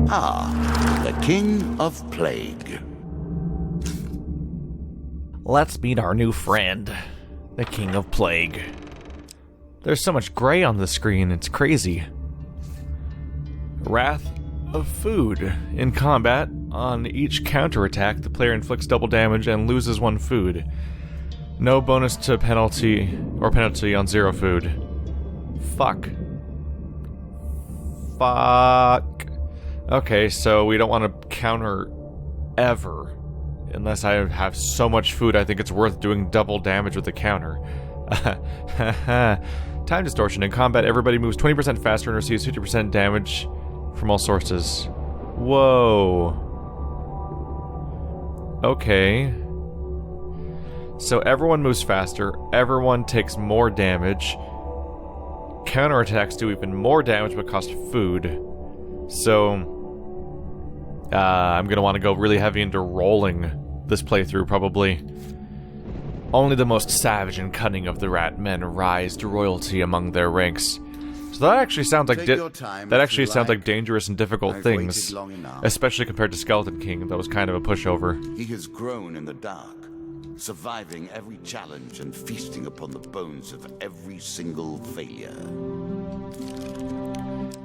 Ah, the King of Plague. Let's meet our new friend, the King of Plague. There's so much gray on the screen, it's crazy. Wrath of Food. In combat, on each counterattack, the player inflicts double damage and loses 1 food. No bonus to penalty on 0 food. Fuck. Okay, so we don't want to counter ever. Unless I have so much food, I think it's worth doing double damage with the counter. Time distortion. In combat, everybody moves 20% faster and receives 50% damage from all sources. Whoa. Okay. So everyone moves faster, everyone takes more damage. Counterattacks do even more damage but cost food. So I'm gonna want to go really heavy into rolling this playthrough, probably. Only the most savage and cunning of the rat men rise to royalty among their ranks. So that actually sounds like dangerous and difficult things, especially compared to Skeleton King. That was kind of a pushover. He has grown in the dark, surviving every challenge and feasting upon the bones of every single failure.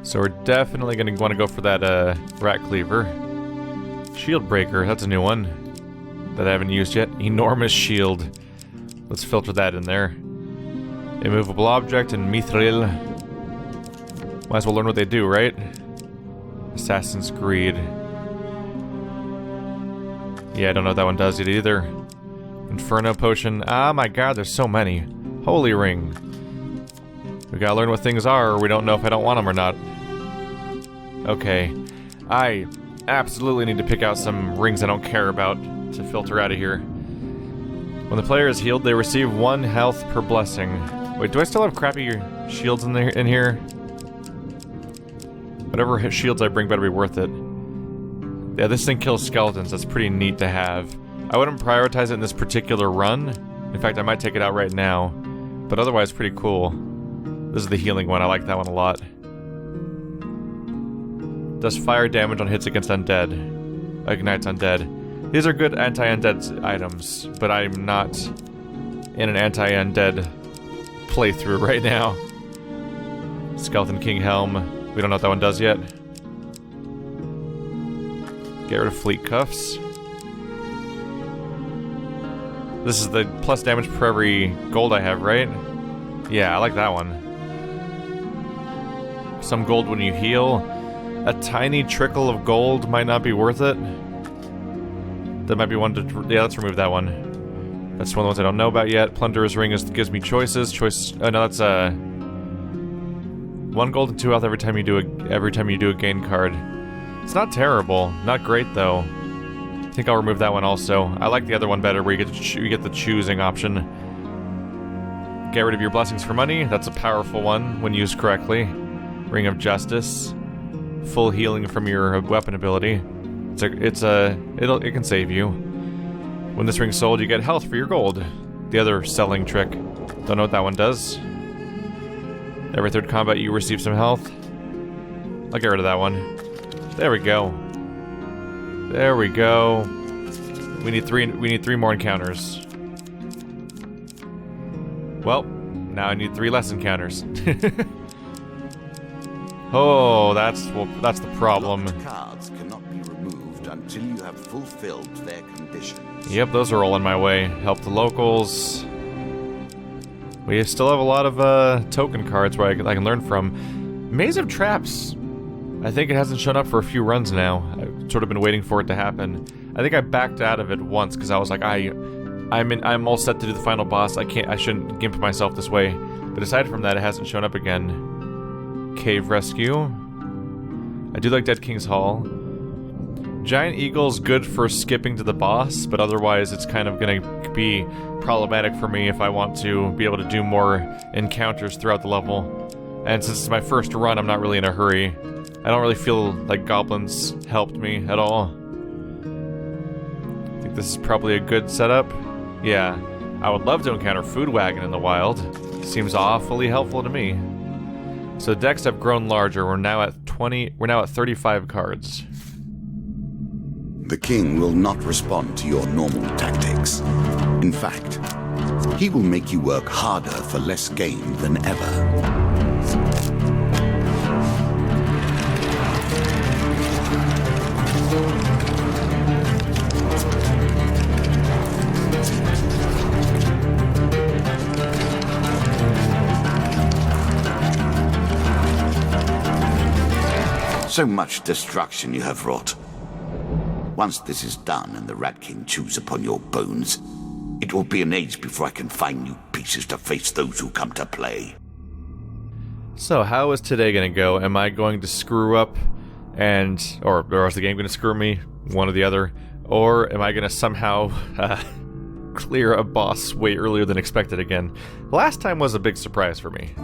So we're definitely going to want to go for that rat cleaver. Shield breaker, that's a new one that I haven't used yet. Enormous shield. Let's filter that in there. Immovable object and mithril. Might as well learn what they do, right? Assassin's Greed. Yeah, I don't know what that one does yet either. Inferno potion. Ah, my god, there's so many. Holy ring. We gotta learn what things are, or we don't know if I don't want them or not. Okay. I absolutely need to pick out some rings I don't care about to filter out of here. When the player is healed, they receive 1 health per blessing. Wait, do I still have crappy shields in here? Whatever shields I bring better be worth it. Yeah, this thing kills skeletons. That's pretty neat to have. I wouldn't prioritize it in this particular run. In fact, I might take it out right now. But otherwise, pretty cool. This is the healing one. I like that one a lot. Does fire damage on hits against undead. Ignites undead. These are good anti-undead items, but I'm not in an anti-undead playthrough right now. Skeleton King Helm. We don't know what that one does yet. Get rid of Fleet Cuffs. This is the plus damage per every gold I have, right? Yeah, I like that one. Some gold when you heal. A tiny trickle of gold might not be worth it. That might be one to... Yeah, let's remove that one. That's one of the ones I don't know about yet. Plunderer's Ring gives me choices. Oh, no, that's 1 gold and 2 health every time you do a gain card. It's not terrible. Not great, though. I think I'll remove that one also. I like the other one better, where you get the choosing option. Get rid of your blessings for money. That's a powerful one when used correctly. Ring of Justice. Full healing from your weapon ability. It can save you. When this ring's sold, you get health for your gold. The other selling trick. Don't know what that one does. Every 3rd combat, you receive some health. I'll get rid of that one. There we go. There we go. We need 3 more encounters. Well, now I need 3 less encounters. Oh, that's the problem. Locked cards cannot be removed until you have fulfilled their conditions. Yep, those are all in my way. Help the locals. We still have a lot of token cards where I can learn from. Maze of Traps. I think it hasn't shown up for a few runs now. I've sort of been waiting for it to happen. I think I backed out of it once because I was like, I'm all set to do the final boss. I shouldn't gimp myself this way. But aside from that, it hasn't shown up again. Cave Rescue. I do like Dead King's Hall. Giant Eagle's good for skipping to the boss, but otherwise it's kind of gonna be problematic for me if I want to be able to do more encounters throughout the level. And since it's my first run, I'm not really in a hurry. I don't really feel like goblins helped me at all. I think this is probably a good setup. Yeah, I would love to encounter Food Wagon in the wild. Seems awfully helpful to me. So decks have grown larger. We're now at 35 cards. The king will not respond to your normal tactics. In fact, he will make you work harder for less gain than ever. So much destruction you have wrought. Once this is done and the Rat King chews upon your bones, it will be an age before I can find new pieces to face those who come to play. So how is today gonna go? Am I going to screw up or is the game gonna screw me? One or the other. Or am I gonna somehow clear a boss way earlier than expected again? Last time was a big surprise for me.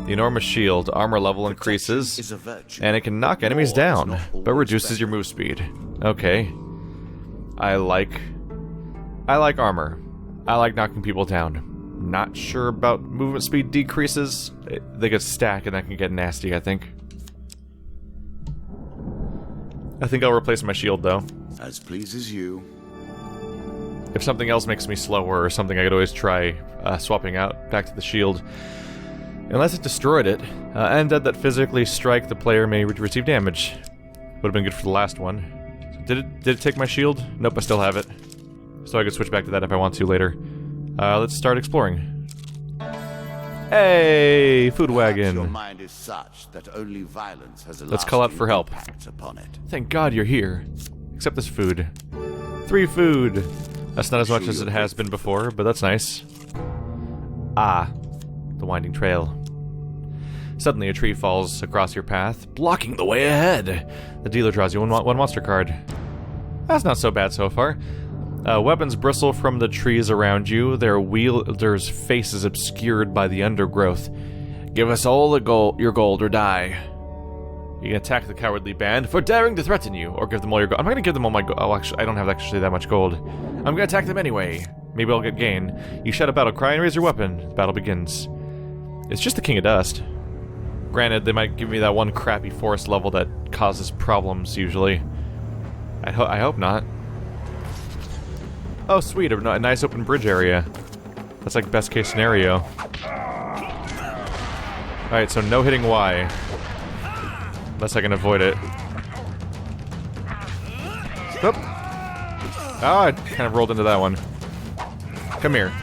The enormous shield, armor level increases, and it can knock enemies down, but reduces your move speed. Okay. I like armor. I like knocking people down. Not sure about movement speed decreases. They get stack and that can get nasty, I think. I think I'll replace my shield, though. As pleases you. If something else makes me slower or something, I could always try swapping out back to the shield. Unless it destroyed it. Undead that physically strike the player may receive damage. Would have been good for the last one. Did it take my shield? Nope, I still have it. So I could switch back to that if I want to later. Let's start exploring. Hey, food wagon. Your mind is such that only violence has a Let's call out for help. Upon it. Thank God you're here. Accept this food. 3 food. That's not as much as it has been before, but that's nice. Ah. The winding trail. Suddenly a tree falls across your path, blocking the way ahead. The dealer draws you one monster card. That's not so bad so far. Weapons bristle from the trees around you, their wielders' faces obscured by the undergrowth. Give us all your gold or die. You can attack the cowardly band for daring to threaten you, or give them all your gold. I'm not gonna give them all my gold. Oh, actually, I don't have actually that much gold. I'm gonna attack them anyway. Maybe I'll get gain. You shout a battle cry and raise your weapon. The battle begins. It's just the King of Dust. Granted, they might give me that one crappy forest level that causes problems, usually. I hope not. Oh, sweet, a nice open bridge area. That's like best case scenario. Alright, so no hitting Y. Unless I can avoid it. Oop. Oh, I kind of rolled into that one. Come here.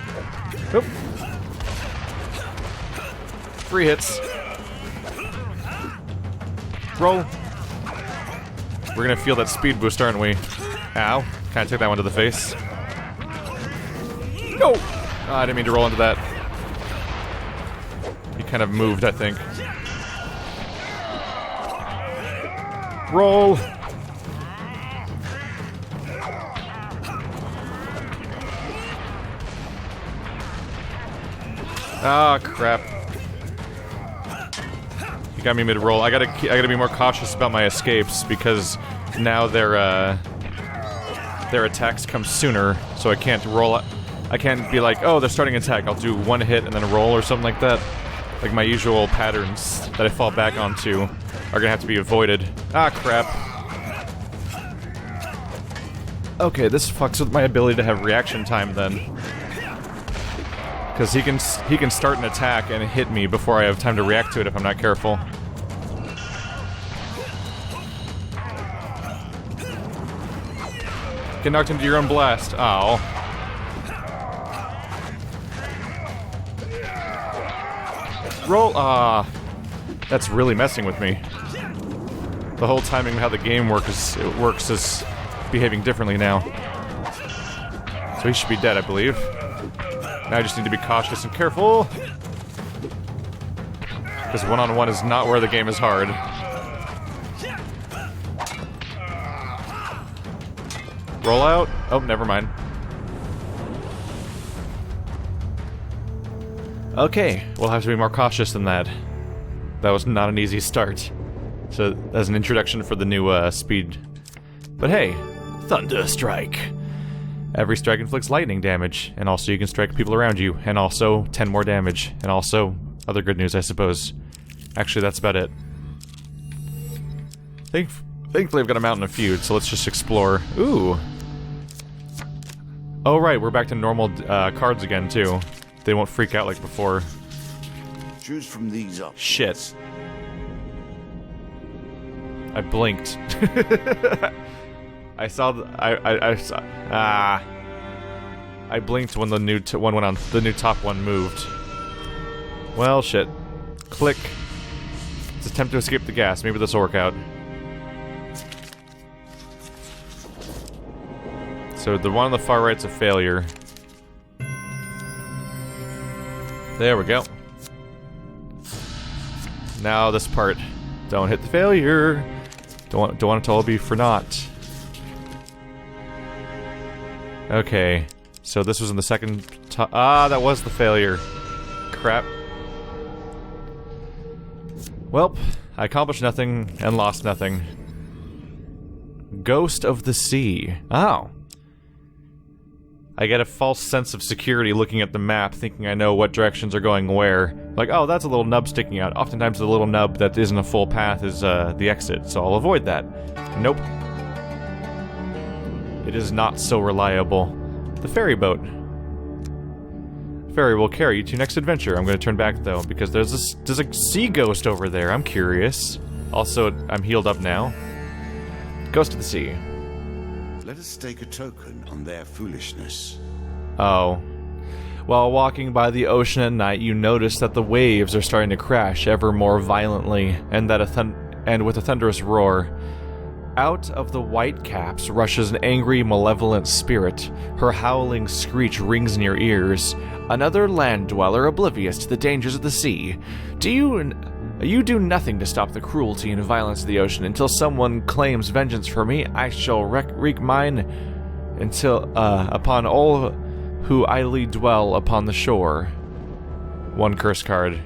Oop. 3 hits. Roll. We're gonna feel that speed boost, aren't we? Ow. Kinda took that one to the face. No! Oh, I didn't mean to roll into that. He kind of moved, I think. Roll! Ah, crap. You got me mid-roll. I gotta be more cautious about my escapes because now their attacks come sooner, so I can't roll. I can't be like, oh, they're starting an attack. I'll do 1 hit and then a roll or something like that. Like my usual patterns that I fall back onto are gonna have to be avoided. Ah, crap. Okay, this fucks with my ability to have reaction time then. Because he can start an attack and hit me before I have time to react to it if I'm not careful. Get knocked into your own blast. Ow. Roll. Ah. That's really messing with me. The whole timing of how the game works is behaving differently now. So he should be dead, I believe. Now I just need to be cautious and careful. Because one-on-one is not where the game is hard. Roll out? Oh, never mind. Okay, we'll have to be more cautious than that. That was not an easy start. So, as an introduction for the new speed. But hey, Thunder Strike. Every strike inflicts lightning damage, and also you can strike people around you, and also 10 more damage, and also other good news, I suppose. Actually, that's about it. Thankfully, I've got a mountain of feud, so let's just explore. Ooh. Oh, right, we're back to normal cards again, too. They won't freak out like before. Choose from these options. Shit. I blinked. I saw I blinked when the new one went on. The new top one moved. Well, shit. Click. Let's attempt to escape the gas. Maybe this will work out. So the one on the far right's a failure. There we go. Now this part. Don't hit the failure. Don't want it to all be for naught. Okay. So this was in the second that was the failure. Crap. Welp, I accomplished nothing and lost nothing. Ghost of the Sea. Oh. I get a false sense of security looking at the map, thinking I know what directions are going where. Like, oh, that's a little nub sticking out. Oftentimes the little nub that isn't a full path is the exit, so I'll avoid that. Nope. It is not so reliable. The ferry boat. Ferry will carry you to your next adventure. I'm going to turn back, though, because there's a sea ghost over there. I'm curious. Also, I'm healed up now. Ghost of the Sea. Let us stake a token on their foolishness. Oh. While walking by the ocean at night, you notice that the waves are starting to crash ever more violently, and with a thunderous roar. Out of the white caps rushes an angry, malevolent spirit. Her howling screech rings in your ears. Another land dweller oblivious to the dangers of the sea. You do nothing to stop the cruelty and violence of the ocean. Until someone claims vengeance for me, I shall wreak mine upon all who idly dwell upon the shore. One curse card.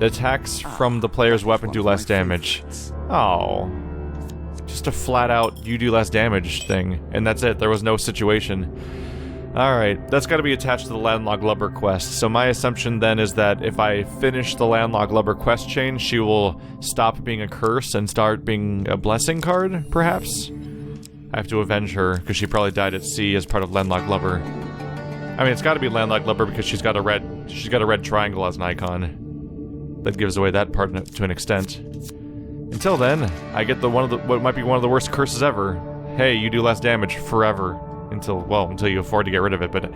The attacks from the player's weapon do less damage. Oh. Just a flat-out, you do less damage thing. And that's it, there was no situation. Alright, that's gotta be attached to the Landlocked Lubber quest. So my assumption then is that if I finish the Landlocked Lubber quest chain, she will stop being a curse and start being a blessing card, perhaps? I have to avenge her, because she probably died at sea as part of Landlocked Lubber. I mean, it's gotta be Landlocked Lubber because she's got a red triangle as an icon. That gives away that part to an extent. Until then, I get what might be one of the worst curses ever. Hey, you do less damage forever. Until you afford to get rid of it, but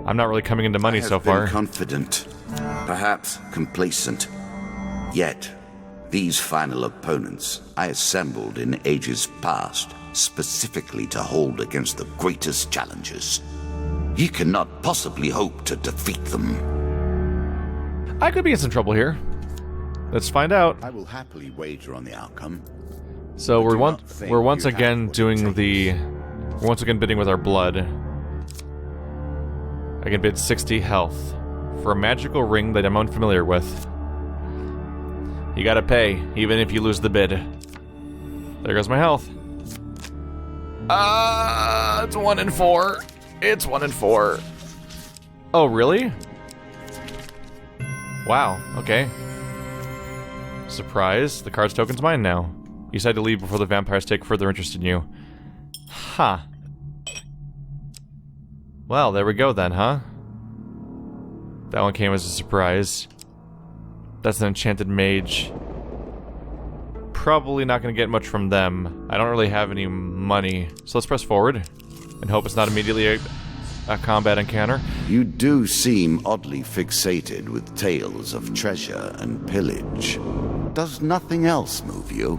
I'm not really coming into money so far. I have been confident, perhaps complacent. Yet, these final opponents I assembled in ages past, specifically to hold against the greatest challenges. You cannot possibly hope to defeat them. I could be in some trouble here. Let's find out. I will happily wager on the outcome. So we're once again bidding with our blood. I can bid 60 health for a magical ring that I'm unfamiliar with. You gotta pay, even if you lose the bid. There goes my health. It's 1 in 4. It's 1 in 4. Oh, really? Wow, okay. Surprise, the card's token's mine now. You decide to leave before the vampires take further interest in you. Huh. Well, there we go then, huh? That one came as a surprise. That's an enchanted mage. Probably not gonna get much from them. I don't really have any money. So let's press forward and hope it's not immediately a combat encounter. You do seem oddly fixated with tales of treasure and pillage. Does nothing else move you?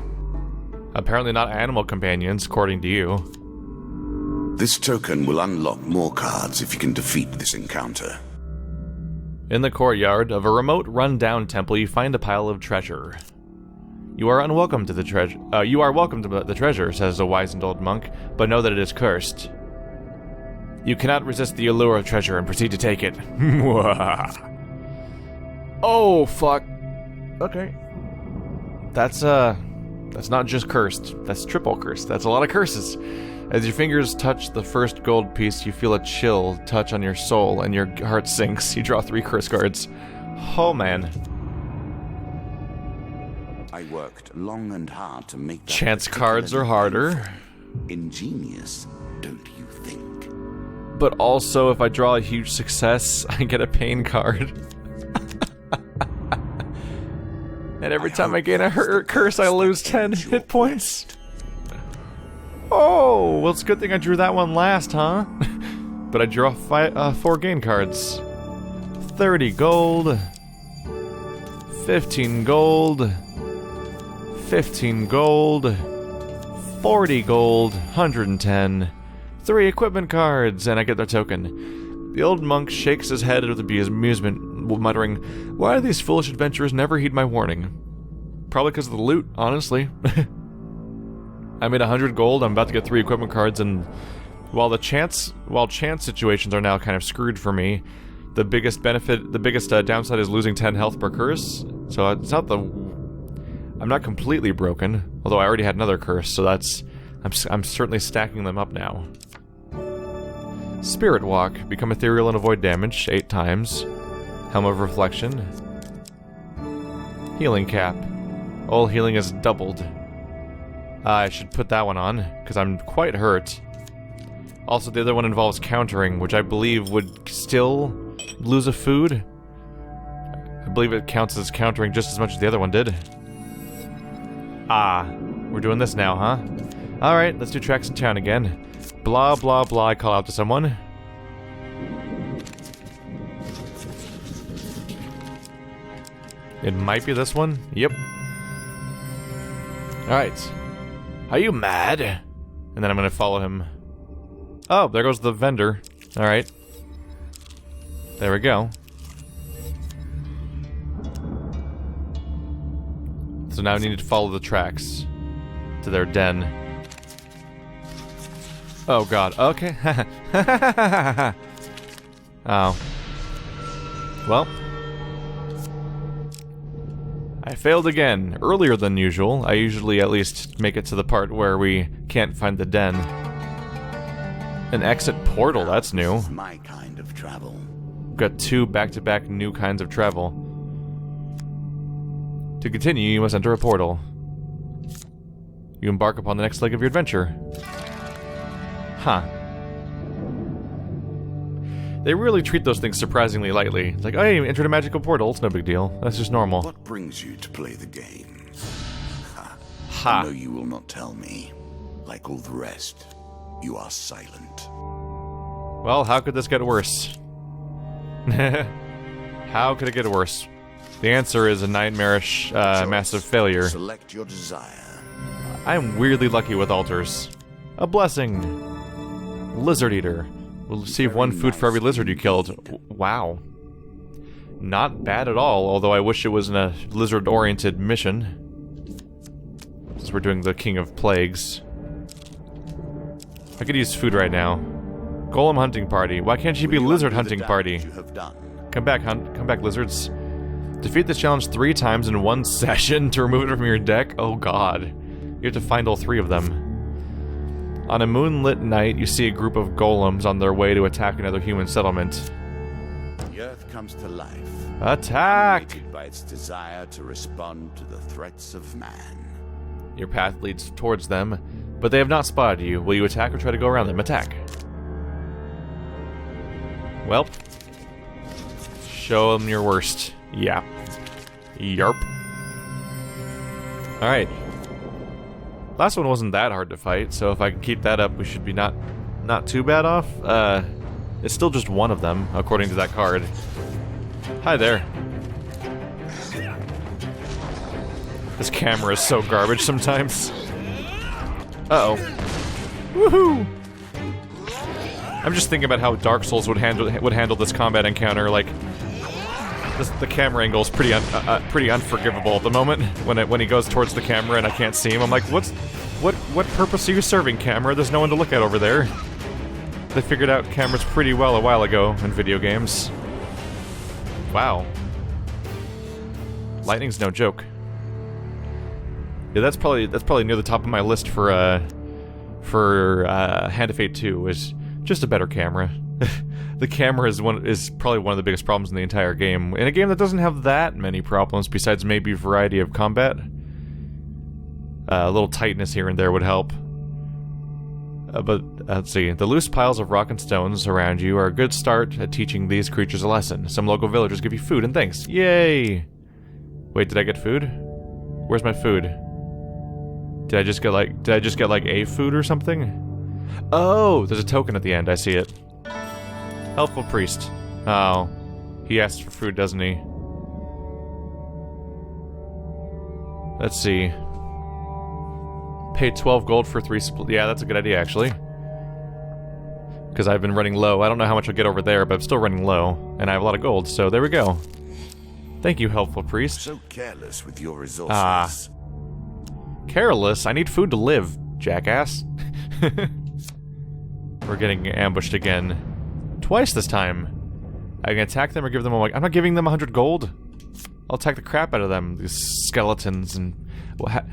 Apparently not animal companions, according to you. This token will unlock more cards if you can defeat this encounter. In the courtyard of a remote, run-down temple, you find a pile of treasure. You are welcome to the treasure, says the wizened old monk, but know that it is cursed. You cannot resist the allure of treasure and proceed to take it. Oh, fuck. Okay. That's not just cursed. That's triple cursed. That's a lot of curses. As your fingers touch the first gold piece, you feel a chill touch on your soul, and your heart sinks. You draw 3 curse cards. Oh, man. I worked long and hard to make that Chance cards are harder. Ingenious, don't you think? But also, if I draw a huge success, I get a pain card. And every time I gain a curse, I lose 10 hit points. Oh, well, it's a good thing I drew that one last, huh? But I draw 4 gain cards. 30 gold. 15 gold. 15 gold. 40 gold. 110. 3 equipment cards, and I get their token. The old monk shakes his head with amusement, muttering, "Why do these foolish adventurers never heed my warning?" Probably because of the loot, honestly. I made 100 gold, I'm about to get 3 equipment cards, and while chance situations are now kind of screwed for me, the biggest downside is losing 10 health per curse, so it's not I'm not completely broken, although I already had another curse, so I'm certainly stacking them up now. Spirit Walk. Become ethereal and avoid damage 8 times. Helm of Reflection. Healing Cap. All healing is doubled. I should put that one on, because I'm quite hurt. Also, the other one involves countering, which I believe would still lose a food. I believe it counts as countering just as much as the other one did. Ah, we're doing this now, huh? Alright, let's do tracks in town again. Blah, blah, blah, I call out to someone. It might be this one. Yep. Alright. Are you mad? And then I'm gonna follow him. Oh, there goes the vendor. Alright. There we go. So now I need to follow the tracks to their den. Oh god, okay. Oh. Well. I failed again, earlier than usual. I usually at least make it to the part where we can't find the den. An exit portal, that's new. My kind of travel. Got 2 back-to-back new kinds of travel. To continue, you must enter a portal. You embark upon the next leg of your adventure. Huh. They really treat those things surprisingly lightly. It's like, oh, you entered a magical portal, it's no big deal. That's just normal. What brings you to play the game? Ha. I know you will not tell me. Like all the rest, you are silent. Well, how could this get worse? How could it get worse? The answer is a nightmarish, massive failure. Select your desire. I'm weirdly lucky with altars. A blessing. Lizard Eater. Will receive 1 food for every lizard you killed. Wow. Not bad at all, although I wish it was in a lizard-oriented mission. Since we're doing the King of Plagues. I could use food right now. Golem hunting party. Why can't you be lizard hunting party? Come back, lizards. Defeat this challenge 3 times in 1 session to remove it from your deck? Oh god. You have to find all 3 of them. On a moonlit night, you see a group of golems on their way to attack another human settlement. The Earth comes to life. Attack! Animated by its desire to respond to the threats of man. Your path leads towards them, but they have not spotted you. Will you attack or try to go around them? Attack. Well. Show them your worst. Yeah. Yarp. Alright. Last one wasn't that hard to fight, so if I can keep that up, we should be not too bad off. It's still just one of them, according to that card. Hi there. This camera is so garbage sometimes. Uh-oh. Woohoo! I'm just thinking about how Dark Souls would handle this combat encounter. Like, the camera angle is pretty unforgivable at the moment. When he goes towards the camera and I can't see him, I'm like, what purpose are you serving, camera? There's no one to look at over there. They figured out cameras pretty well a while ago in video games. Wow. Lightning's no joke. Yeah, that's probably near the top of my list for Hand of Fate 2, is just a better camera. The camera is probably one of the biggest problems in the entire game. In a game that doesn't have that many problems, besides maybe variety of combat, A little tightness here and there would help. But let's see. The loose piles of rock and stones around you are a good start at teaching these creatures a lesson. Some local villagers give you food and thanks. Yay! Wait, did I get food? Where's my food? Did I just get like a food or something? Oh, there's a token at the end. I see it. Helpful priest. Oh, he asks for food, doesn't he? Let's see. Pay 12 gold for 3 yeah, that's a good idea, actually. Because I've been running low. I don't know how much I'll get over there, but I'm still running low. And I have a lot of gold, so there we go. Thank you, helpful priest. So careless with your resources. Careless? I need food to live, jackass. We're getting ambushed again. Twice this time. I can attack them or give them a... I'm not giving them 100 gold. I'll attack the crap out of them, these skeletons, and... Well,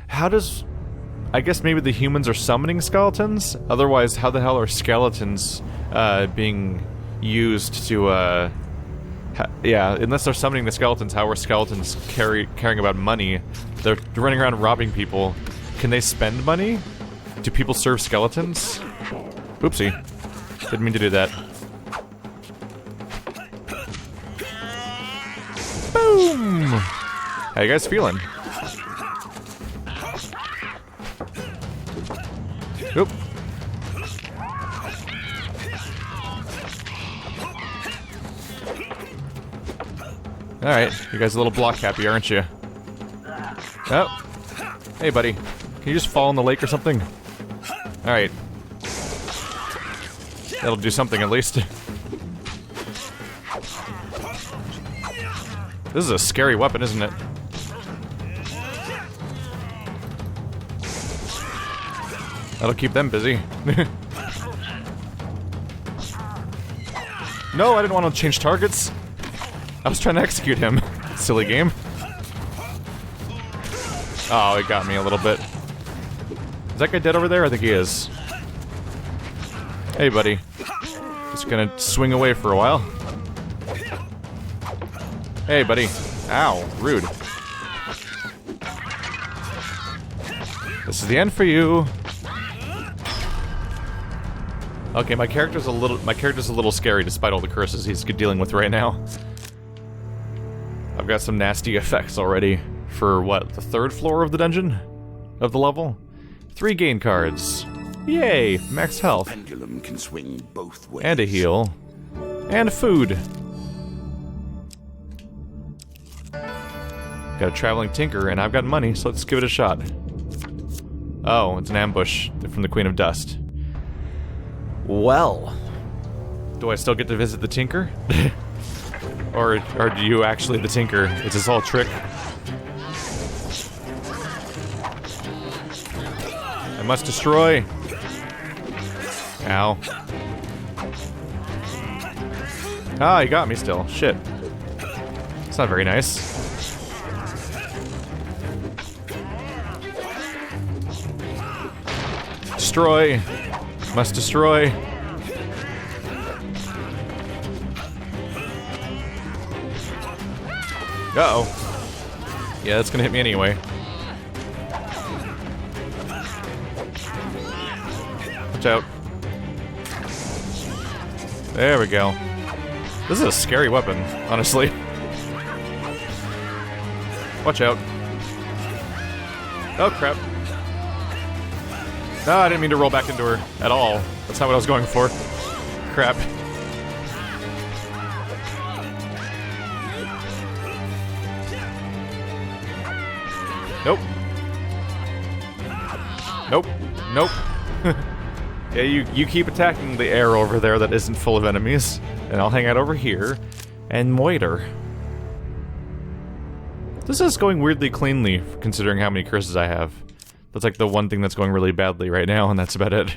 how does... I guess maybe the humans are summoning skeletons? Otherwise, how the hell are skeletons being used to, yeah, unless they're summoning the skeletons, how are skeletons caring about money? They're running around robbing people. Can they spend money? Do people serve skeletons? Oopsie. Didn't mean to do that. Boom! How you guys feeling? Oop. Alright, you guys are a little block happy, aren't you? Oh. Hey, buddy. Can you just fall in the lake or something? Alright. That'll do something, at least. This is a scary weapon, isn't it? That'll keep them busy. No, I didn't want to change targets. I was trying to execute him. Silly game. Oh, it got me a little bit. Is that guy dead over there? I think he is. Hey, buddy. Just gonna swing away for a while. Hey, buddy. Ow, rude. This is the end for you. Okay, my character's a little scary despite all the curses he's dealing with right now. I've got some nasty effects already for what, the 3rd floor of the dungeon? Of the level? 3 gain cards. Yay! Max health. Pendulum can swing both ways. And a heal. And food. Got a traveling tinker, and I've got money, so let's give it a shot. Oh, it's an ambush from the Queen of Dust. Well, do I still get to visit the Tinker? or do you actually the Tinker? Is this all a trick? I must destroy. Ow. Ah, he got me still. Shit. It's not very nice. Destroy. Must destroy. Uh-oh. Yeah, that's gonna hit me anyway. Watch out. There we go. This is a scary weapon, honestly. Watch out. Oh, crap. No, I didn't mean to roll back into her at all. That's not what I was going for. Crap. Nope. Nope. Nope. Yeah, you keep attacking the air over there that isn't full of enemies, and I'll hang out over here and moiter. This is going weirdly cleanly, considering how many curses I have. That's like the one thing that's going really badly right now, and that's about it.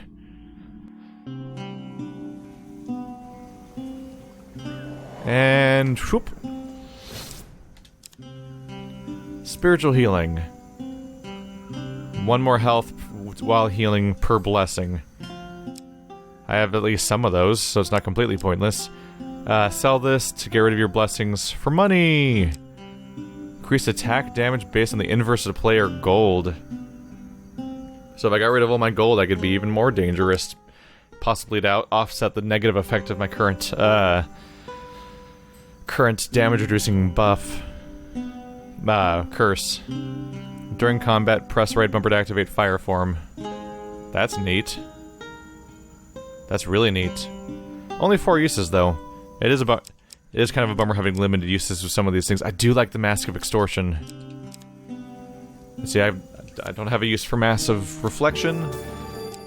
And whoop. Spiritual healing. 1 more health while healing per blessing. I have at least some of those, so it's not completely pointless. Sell this to get rid of your blessings for money. Increase attack damage based on the inverse of player gold. So if I got rid of all my gold, I could be even more dangerous. Possibly to offset the negative effect of my current damage-reducing buff. Curse. During combat, press right bumper to activate fire form. That's neat. That's really neat. Only 4 uses, though. It is kind of a bummer having limited uses with some of these things. I do like the Mask of Extortion. See, I don't have a use for Massive Reflection,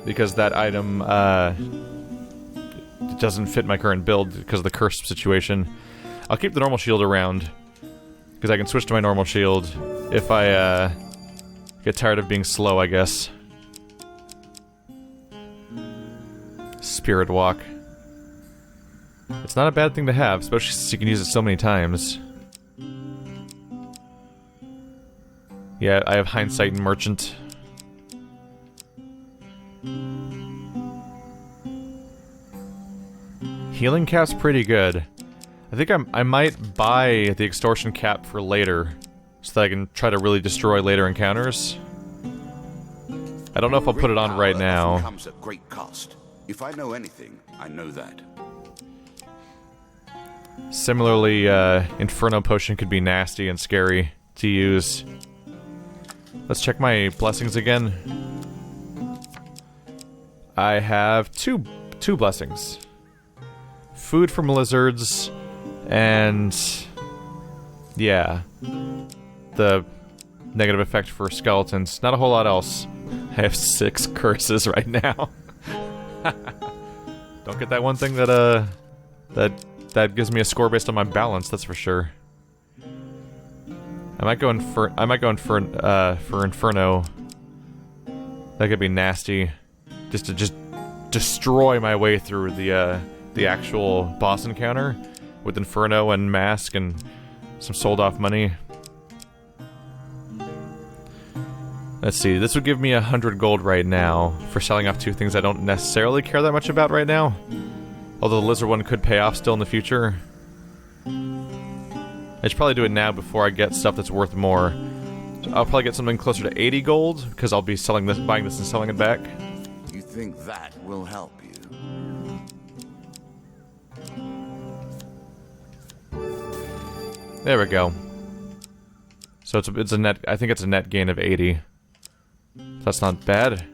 because that item, it doesn't fit my current build because of the curse situation. I'll keep the normal shield around, because I can switch to my normal shield if I, get tired of being slow, I guess. Spirit Walk. It's not a bad thing to have, especially since you can use it so many times. Yeah, I have Hindsight and Merchant. Healing cap's pretty good. I think I might buy the Extortion cap for later, so that I can try to really destroy later encounters. I don't know if I'll put it on right now. Comes at great cost. If I know anything, I know that. Similarly, Inferno Potion could be nasty and scary to use. Let's check my blessings again. I have two blessings. Food from lizards, and yeah, the negative effect for skeletons. Not a whole lot else. I have 6 curses right now. Don't get that one thing that that gives me a score based on my balance. That's for sure. I might go for Inferno. That could be nasty. Just to destroy my way through the actual boss encounter with Inferno and Mask and some sold off money. Let's see, this would give me 100 gold right now for selling off 2 things I don't necessarily care that much about right now. Although the lizard one could pay off still in the future. I should probably do it now before I get stuff that's worth more. So I'll probably get something closer to 80 gold, because I'll be selling this, buying this and selling it back. You think that will help you? There we go. So it's a net. I think it's a net gain of 80. That's not bad.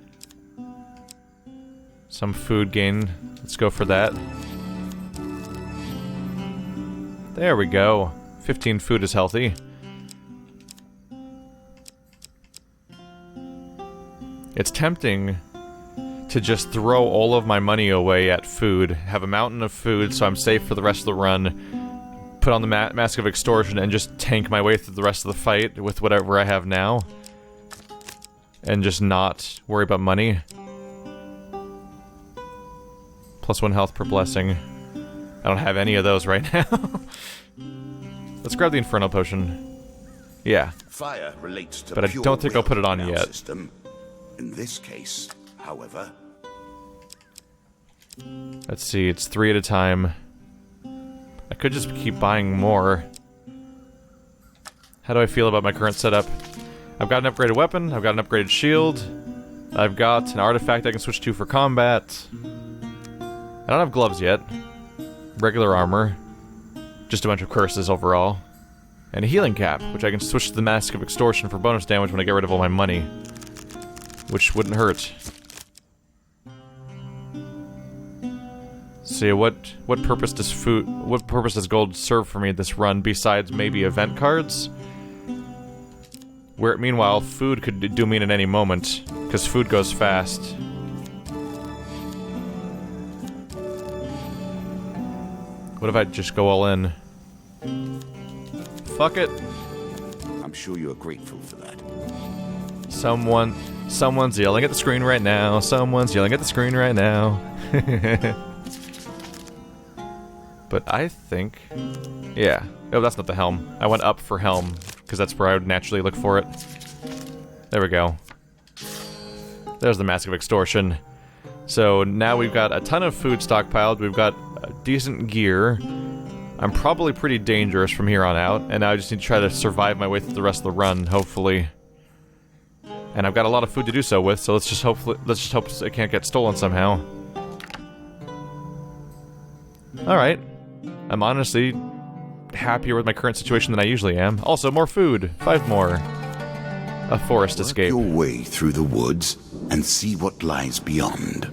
Some food gain. Let's go for that. There we go. 15 food is healthy. It's tempting to just throw all of my money away at food, have a mountain of food so I'm safe for the rest of the run, put on the Mask of Extortion and just tank my way through the rest of the fight with whatever I have now, and just not worry about money. +1 health per blessing. I don't have any of those right now. Let's grab the Inferno Potion. Yeah. Fire relates to but I don't think I'll put it on yet. System. In this case, however... Let's see, it's 3 at a time. I could just keep buying more. How do I feel about my current setup? I've got an upgraded weapon, I've got an upgraded shield, I've got an artifact I can switch to for combat. I don't have gloves yet. Regular armor. Just a bunch of curses overall. And a healing cap, which I can switch to the Mask of Extortion for bonus damage when I get rid of all my money. Which wouldn't hurt. See, what purpose does gold serve for me this run besides maybe event cards? Where, meanwhile, food could do me in at any moment, because food goes fast. What if I just go all in? Fuck it. I'm sure you're grateful for that. Someone's yelling at the screen right now. Someone's yelling at the screen right now. But I think... yeah. Oh, that's not the helm. I went up for helm, because that's where I would naturally look for it. There we go. There's the Mask of Extortion. So now we've got a ton of food stockpiled, we've got decent gear. I'm probably pretty dangerous from here on out, and now I just need to try to survive my way through the rest of the run, hopefully. And I've got a lot of food to do so with, so let's just hope it can't get stolen somehow. Alright. I'm honestly happier with my current situation than I usually am. Also, more food. 5 more. A forest escape. Work your way through the woods and see what lies beyond.